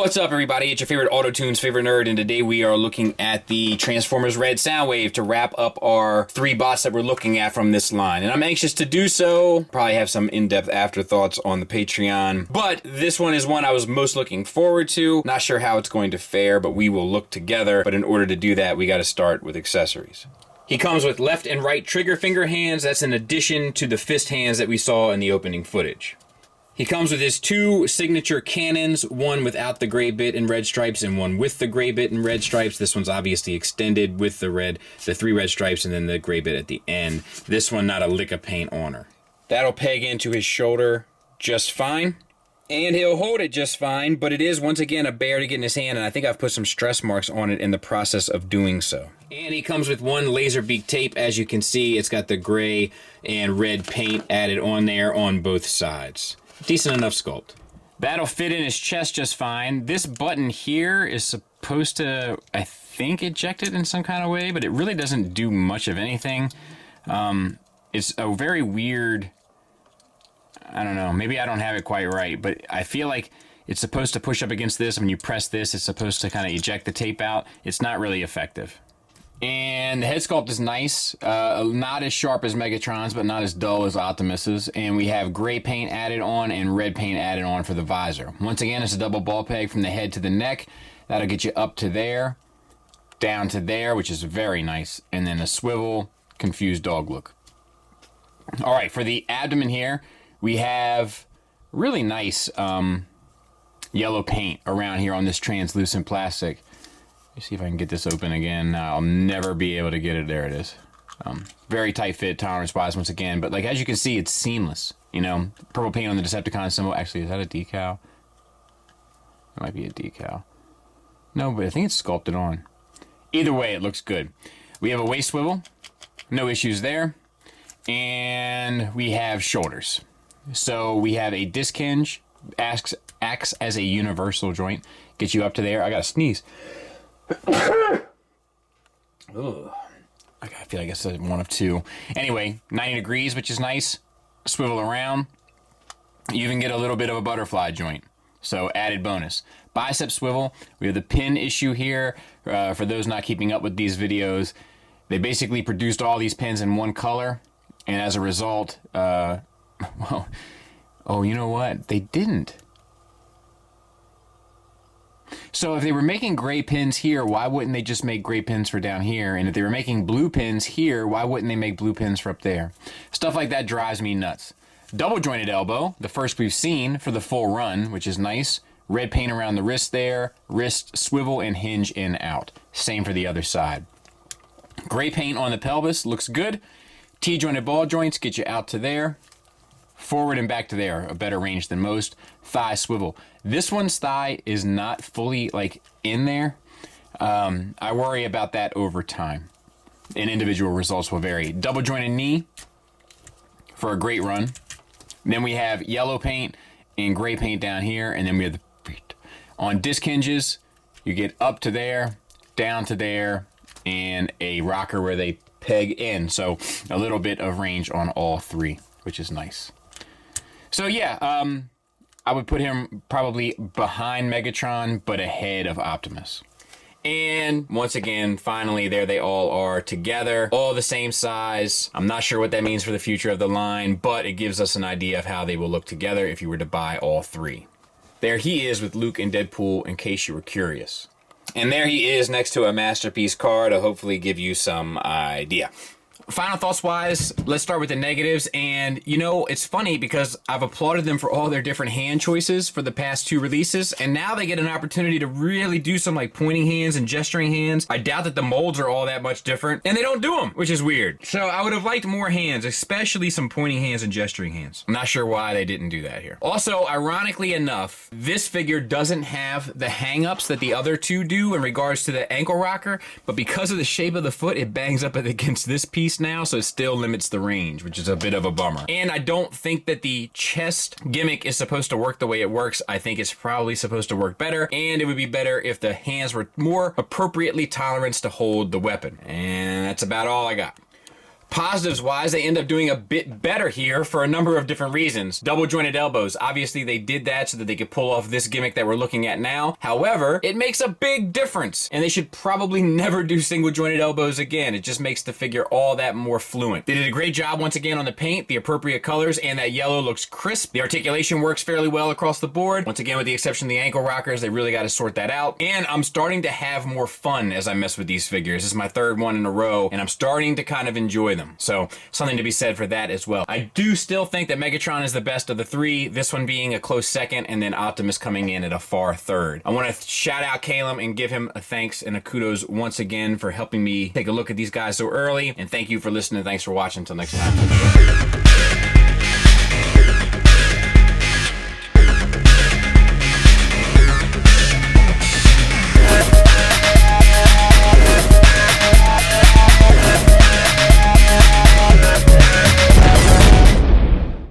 What's up, everybody? It's your favorite Auto-Tunes favorite nerd, and today we are looking at the Transformers RED Soundwave to wrap up our 3 bots that we're looking at from this line. And I'm anxious to do so. Probably have some in-depth afterthoughts on the Patreon. But this one is one I was most looking forward to. Not sure how it's going to fare, but we will look together. But in order to do that, we got to start with accessories. He comes with left and right trigger finger hands. That's in addition to the fist hands that we saw in the opening footage. He comes with his 2 signature cannons, one without the gray bit and red stripes and one with the gray bit and red stripes. This one's obviously extended with the 3 red stripes and then the gray bit at the end. This one, not a lick of paint on her. That'll peg into his shoulder just fine. And he'll hold it just fine, but it is, once again, a bear to get in his hand, and I think I've put some stress marks on it in the process of doing so. And he comes with 1 laserbeak tape. As you can see, it's got the gray and red paint added on there on both sides. Decent enough sculpt. That'll fit in his chest just fine. This button here is supposed to, I think, eject it in some kind of way, but it really doesn't do much of anything. It's a very weird, I don't know, maybe I don't have it quite right, but I feel like it's supposed to push up against this. When you press this, it's supposed to kind of eject the tape out. It's not really effective. And the head sculpt is nice, not as sharp as Megatron's, but not as dull as Optimus's. And we have gray paint added on and red paint added on for the visor. Once again, it's a double ball peg from the head to the neck. That'll get you up to there, down to there, which is very nice. And then a swivel, confused dog look. All right, for the abdomen here, we have really nice yellow paint around here on this translucent plastic. Let me see if I can get this open again. I'll never be able to get it. There it is. Very tight fit, tolerance-wise, once again. But like as you can see, it's seamless. You know, purple paint on the Decepticon symbol. Actually, is that a decal? It might be a decal. No, but I think it's sculpted on. Either way, it looks good. We have a waist swivel. No issues there. And we have shoulders. So we have a disc hinge. Acts as a universal joint. Get you up to there. I gotta sneeze. Ugh. I feel like it's one of 2. Anyway, 90 degrees, which is nice. Swivel around. You even get a little bit of a butterfly joint. So added bonus. Bicep swivel. We have the pin issue here. For those not keeping up with these videos, they basically produced all these pins in one color. And as a result, well, oh, you know what? They didn't. So if they were making gray pins here, why wouldn't they just make gray pins for down here? And if they were making blue pins here, why wouldn't they make blue pins for up there? Stuff like that drives me nuts. Double jointed elbow, the first we've seen for the full run, which is nice. Red paint around the wrist there, wrist swivel and hinge in out. Same for the other side. Gray paint on the pelvis, looks good. T-jointed ball joints get you out to there. Forward and back to there, a better range than most. Thigh swivel. This one's thigh is not fully like in there. I worry about that over time. And individual results will vary. Double jointed knee for a great run. Then we have yellow paint and gray paint down here. And then we have the feet. On disc hinges, you get up to there, down to there, and a rocker where they peg in. So a little bit of range on all 3, which is nice. So yeah, I would put him probably behind Megatron, but ahead of Optimus. And once again, finally, there they all are together, all the same size. I'm not sure what that means for the future of the line, but it gives us an idea of how they will look together if you were to buy all 3. There he is with Luke and Deadpool, in case you were curious. And there he is next to a Masterpiece car to hopefully give you some idea. Final thoughts wise, let's start with the negatives. And you know, it's funny because I've applauded them for all their different hand choices for the past 2 releases, and now they get an opportunity to really do some like pointing hands and gesturing hands. I doubt that the molds are all that much different, and they don't do them, which is weird. So I would have liked more hands, especially some pointing hands and gesturing hands. I'm not sure why they didn't do that here. Also, ironically enough, this figure doesn't have the hang-ups that the other 2 do in regards to the ankle rocker, but because of the shape of the foot, it bangs up against this piece now, so it still limits the range, which is a bit of a bummer. And I don't think that the chest gimmick is supposed to work the way it works. I think it's probably supposed to work better, and it would be better if the hands were more appropriately tolerant to hold the weapon. And that's about all I got. Positives wise, they end up doing a bit better here for a number of different reasons. Double jointed elbows. Obviously they did that so that they could pull off this gimmick that we're looking at now. However, it makes a big difference, and they should probably never do single jointed elbows again. It just makes the figure all that more fluent. They did a great job once again on the paint, the appropriate colors, and that yellow looks crisp. The articulation works fairly well across the board. Once again, with the exception of the ankle rockers, they really got to sort that out. And I'm starting to have more fun as I mess with these figures. This is my third one in a row, and I'm starting to kind of enjoy them. So something to be said for that as well. I do still think that Megatron is the best of the three, this one being a close second, and then Optimus coming in at a far third. I want to shout out Calum and give him a thanks and a kudos once again for helping me take a look at these guys so early, and thank you for listening. Thanks for watching. Until next time.